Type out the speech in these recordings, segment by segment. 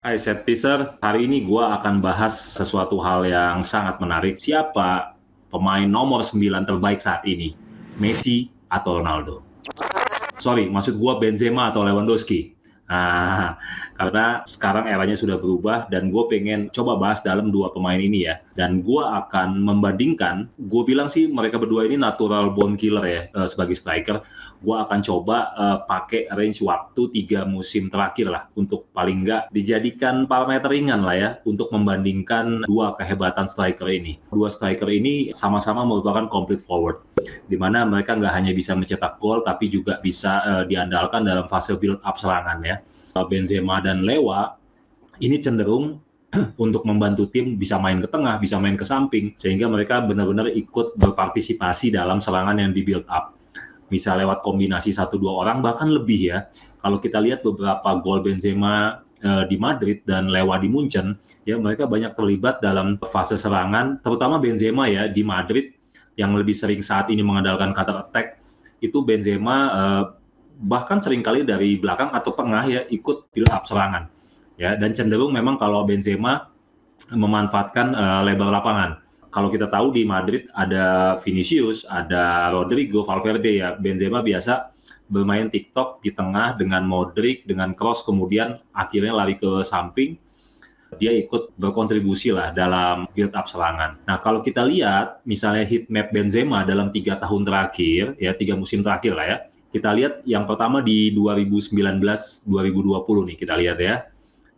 Hai Set Teaser, hari ini gua akan bahas sesuatu hal yang sangat menarik. Siapa pemain nomor 9 terbaik saat ini? Messi atau Ronaldo? Sorry, maksud gua Benzema atau Lewandowski. Nah, karena sekarang eranya sudah berubah dan gue pengen coba bahas dalam dua pemain ini ya. Dan gue akan membandingkan, gue bilang sih mereka berdua ini natural born killer ya sebagai striker. Gue akan coba pakai range waktu 3 musim terakhir lah untuk paling nggak dijadikan parameter ringan lah ya untuk membandingkan dua kehebatan striker ini. Dua striker ini sama-sama merupakan complete forward di mana mereka nggak hanya bisa mencetak gol tapi juga bisa diandalkan dalam fase build up serangan ya. Benzema dan Lewa ini cenderung untuk membantu tim bisa main ke tengah, bisa main ke samping, sehingga mereka benar-benar ikut berpartisipasi dalam serangan yang di build up. Bisa lewat kombinasi 1-2 orang, bahkan lebih ya. Kalau kita lihat beberapa gol Benzema di Madrid dan Lewa di Munchen, ya mereka banyak terlibat dalam fase serangan, terutama Benzema ya di Madrid yang lebih sering saat ini mengandalkan counter attack, itu Benzema bahkan seringkali dari belakang atau tengah ya ikut build up serangan ya, dan cenderung memang kalau Benzema memanfaatkan lebar lapangan. Kalau kita tahu di Madrid ada Vinicius, ada Rodrigo, Valverde ya. Benzema biasa bermain TikTok di tengah dengan Modric, dengan cross, kemudian akhirnya lari ke samping. Dia ikut berkontribusi lah dalam build up serangan. Nah kalau kita lihat misalnya heat map Benzema dalam 3 tahun terakhir, ya 3 musim terakhir lah ya. Kita lihat yang pertama di 2019-2020 nih kita lihat ya.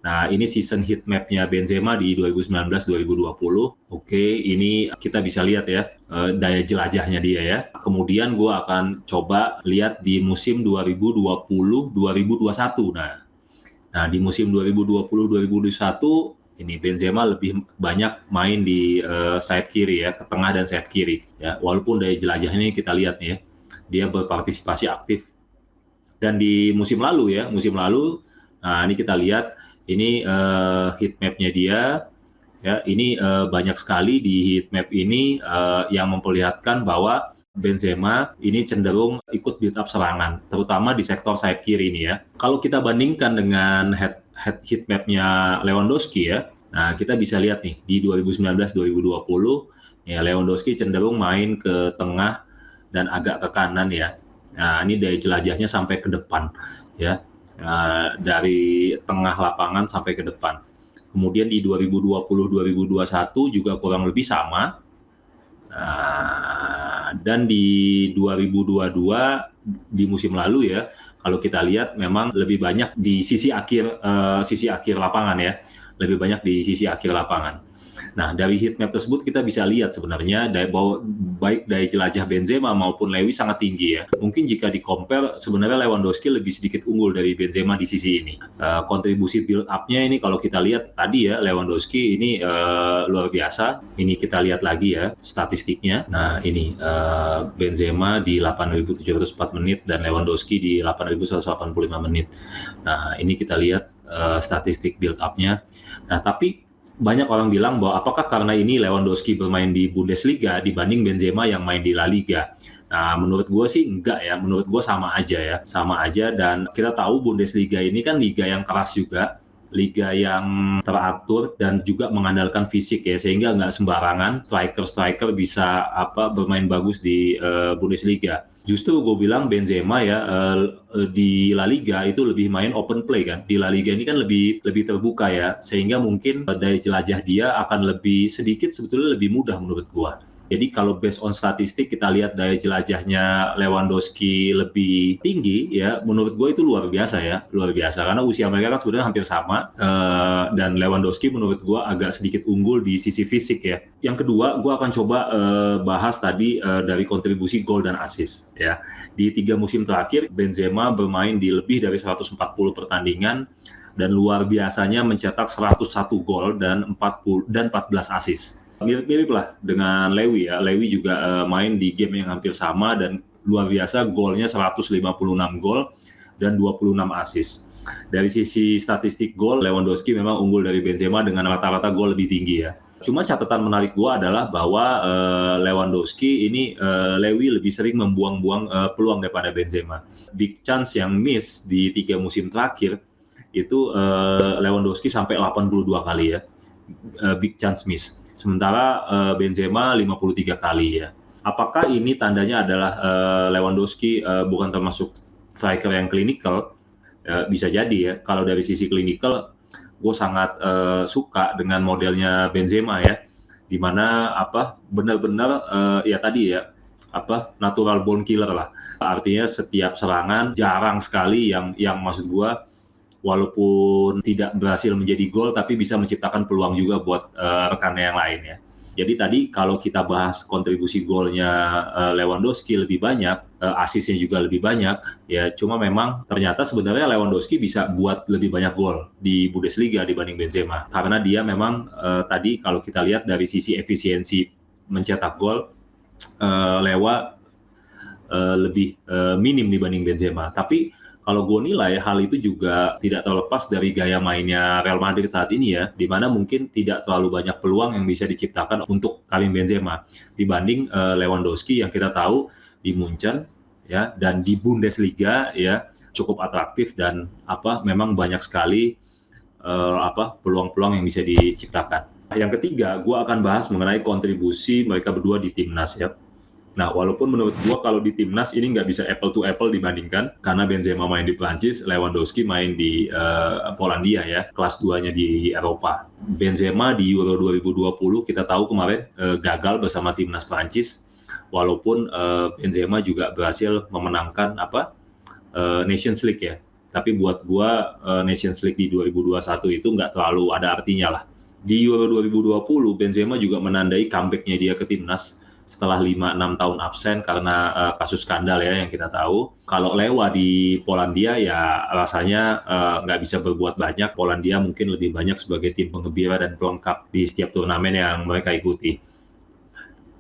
Nah, ini season heat map-nya Benzema di 2019-2020. Oke, ini kita bisa lihat ya daya jelajahnya dia ya. Kemudian gue akan coba lihat di musim 2020-2021. Nah, di musim 2020-2021 ini Benzema lebih banyak main di sayap kiri ya, ke tengah dan sayap kiri ya. Walaupun daya jelajahnya kita lihat nih ya, dia berpartisipasi aktif. Dan di musim lalu, nah ini kita lihat ini heat map-nya dia ya, ini banyak sekali di heat map ini yang memperlihatkan bahwa Benzema ini cenderung ikut build up serangan, terutama di sektor sayap kiri ini ya. Kalau kita bandingkan dengan heat map-nya Lewandowski ya, nah kita bisa lihat nih di 2019-2020 ya Lewandowski cenderung main ke tengah dan agak ke kanan ya. Nah ini dari jelajahnya sampai ke depan ya. Dari tengah lapangan sampai ke depan. Kemudian di 2020-2021 juga kurang lebih sama. Dan di 2022 di musim lalu ya, kalau kita lihat memang lebih banyak di sisi akhir lapangan ya, lebih banyak di sisi akhir lapangan. Nah, dari heat map tersebut kita bisa lihat sebenarnya bahwa baik dari jelajah Benzema maupun Lewy sangat tinggi ya. Mungkin jika di-compare sebenarnya Lewandowski lebih sedikit unggul dari Benzema di sisi ini. Kontribusi build up-nya ini kalau kita lihat tadi ya Lewandowski ini luar biasa. Ini kita lihat lagi ya statistiknya. Nah, ini Benzema di 8.704 menit dan Lewandowski di 8.185 menit. Nah, ini kita lihat statistik build up-nya. Nah, tapi banyak orang bilang bahwa apakah karena ini Lewandowski bermain di Bundesliga dibanding Benzema yang main di La Liga. Nah, menurut gue sih enggak ya. Menurut gue sama aja ya. Sama aja dan kita tahu Bundesliga ini kan liga yang keras juga. Liga yang teratur dan juga mengandalkan fisik ya. Sehingga nggak sembarangan striker-striker bisa bermain bagus di Bundesliga. Justru gue bilang Benzema ya di La Liga itu lebih main open play kan. Di La Liga ini kan lebih terbuka ya, sehingga mungkin daya jelajah dia akan lebih sedikit sebetulnya lebih mudah menurut gua. Jadi kalau based on statistik kita lihat daya jelajahnya Lewandowski lebih tinggi ya, menurut gue itu luar biasa ya, luar biasa karena usia mereka kan sebenarnya hampir sama dan Lewandowski menurut gue agak sedikit unggul di sisi fisik ya. Yang kedua, gue akan coba bahas tadi dari kontribusi gol dan assist ya. Di 3 musim terakhir Benzema bermain di lebih dari 140 pertandingan dan luar biasanya mencetak 101 gol dan 14 assist. Mirip-mirip lah dengan Lewy ya. Lewy juga main di game yang hampir sama dan luar biasa golnya 156 gol dan 26 assist. Dari sisi statistik gol, Lewandowski memang unggul dari Benzema dengan rata-rata gol lebih tinggi ya. Cuma catatan menarik gua adalah bahwa Lewandowski ini Lewy lebih sering membuang-buang peluang daripada Benzema. Big chance yang miss di 3 musim terakhir itu Lewandowski sampai 82 kali ya, big chance miss. Sementara Benzema 53 kali ya. Apakah ini tandanya adalah Lewandowski bukan termasuk striker yang klinikal? Bisa jadi ya. Kalau dari sisi klinikal, gue sangat suka dengan modelnya Benzema ya, di mana benar-benar ya tadi ya natural born killer lah. Artinya setiap serangan jarang sekali yang maksud gue walaupun tidak berhasil menjadi gol tapi bisa menciptakan peluang juga buat rekannya yang lain ya. Jadi tadi kalau kita bahas kontribusi golnya Lewandowski lebih banyak, asisnya juga lebih banyak, ya cuma memang ternyata sebenarnya Lewandowski bisa buat lebih banyak gol di Bundesliga dibanding Benzema. Karena dia memang tadi kalau kita lihat dari sisi efisiensi mencetak gol, Lewa lebih minim dibanding Benzema. Tapi kalau gue nilai hal itu juga tidak terlepas dari gaya mainnya Real Madrid saat ini ya, di mana mungkin tidak terlalu banyak peluang yang bisa diciptakan untuk Karim Benzema dibanding Lewandowski yang kita tahu di Munchen ya dan di Bundesliga ya cukup atraktif dan memang banyak sekali peluang-peluang yang bisa diciptakan. Yang ketiga, gue akan bahas mengenai kontribusi mereka berdua di timnas ya. Nah, walaupun menurut gua kalau di timnas ini nggak bisa apple to apple dibandingkan, karena Benzema main di Prancis, Lewandowski main di Polandia ya, kelas 2-nya di Eropa. Benzema di Euro 2020 kita tahu kemarin gagal bersama timnas Prancis, walaupun Benzema juga berhasil memenangkan Nations League ya. Tapi buat gua Nations League di 2021 itu nggak terlalu ada artinya lah. Di Euro 2020 Benzema juga menandai comeback-nya dia ke timnas setelah 5-6 tahun absen karena kasus skandal ya yang kita tahu. Kalau Lewa di Polandia ya rasanya nggak bisa berbuat banyak. Polandia mungkin lebih banyak sebagai tim penggembira dan pelengkap di setiap turnamen yang mereka ikuti.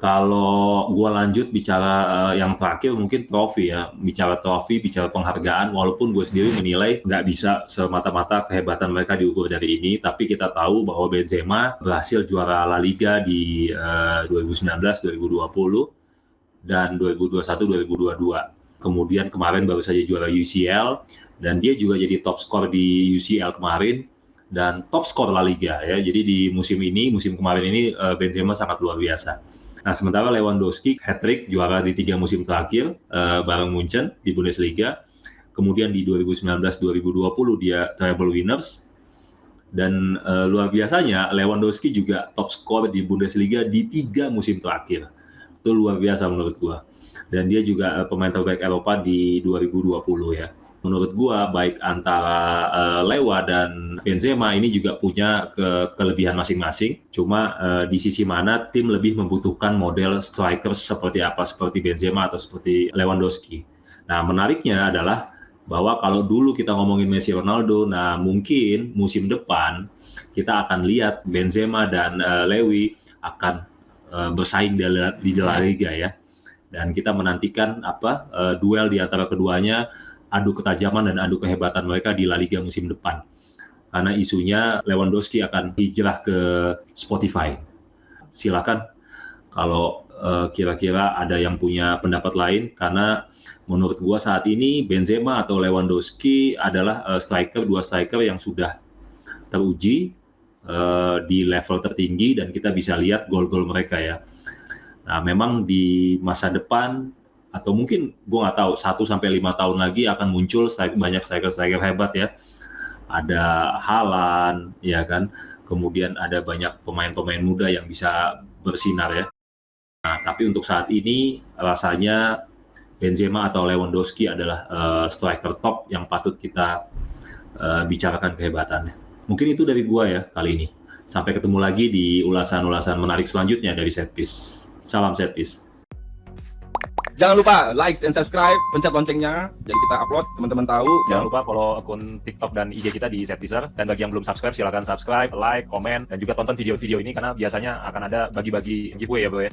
Kalau gua lanjut bicara yang terakhir mungkin trofi ya, bicara trofi, bicara penghargaan, walaupun gue sendiri menilai nggak bisa semata-mata kehebatan mereka diukur dari ini, tapi kita tahu bahwa Benzema berhasil juara La Liga di 2019, 2020, dan 2021-2022. Kemudian kemarin baru saja juara UCL, dan dia juga jadi top skor di UCL kemarin, dan top skor La Liga ya. Jadi di musim kemarin ini Benzema sangat luar biasa. Nah, sementara Lewandowski hat-trick juara di 3 musim terakhir bareng Munchen di Bundesliga. Kemudian di 2019-2020 dia treble winners. Dan luar biasanya Lewandowski juga top skor di Bundesliga di 3 musim terakhir. Itu luar biasa menurut gua. Dan dia juga pemain terbaik Eropa di 2020 ya. Menurut gua baik antara Lewa dan Benzema ini juga punya kelebihan masing-masing. Cuma di sisi mana tim lebih membutuhkan model striker seperti apa, seperti Benzema atau seperti Lewandowski. Nah, menariknya adalah bahwa kalau dulu kita ngomongin Messi, Ronaldo, nah mungkin musim depan kita akan lihat Benzema dan Lewi akan bersaing di La Liga ya. Dan kita menantikan duel di antara keduanya, adu ketajaman dan adu kehebatan mereka di La Liga musim depan. Karena isunya Lewandowski akan hijrah ke Spotify. Silakan kalau kira-kira ada yang punya pendapat lain, karena menurut gua saat ini Benzema atau Lewandowski adalah dua striker yang sudah teruji di level tertinggi dan kita bisa lihat gol-gol mereka ya. Nah, memang di masa depan atau mungkin gue nggak tahu 1-5 tahun lagi akan muncul banyak striker hebat ya. Ada Haaland ya kan, kemudian ada banyak pemain-pemain muda yang bisa bersinar ya. Nah, tapi untuk saat ini rasanya Benzema atau Lewandowski adalah striker top yang patut kita bicarakan kehebatannya. Mungkin itu dari gua ya kali ini. Sampai ketemu lagi di ulasan-ulasan menarik selanjutnya dari Setpiece. Salam Setpiece. Jangan lupa like and subscribe, pencet loncengnya, jadi kita upload, teman-teman tahu. Jangan lupa follow akun TikTok dan IG kita di Setpiece. Dan bagi yang belum subscribe, silakan subscribe, like, komen, dan juga tonton video-video ini karena biasanya akan ada bagi-bagi giveaway ya bro ya.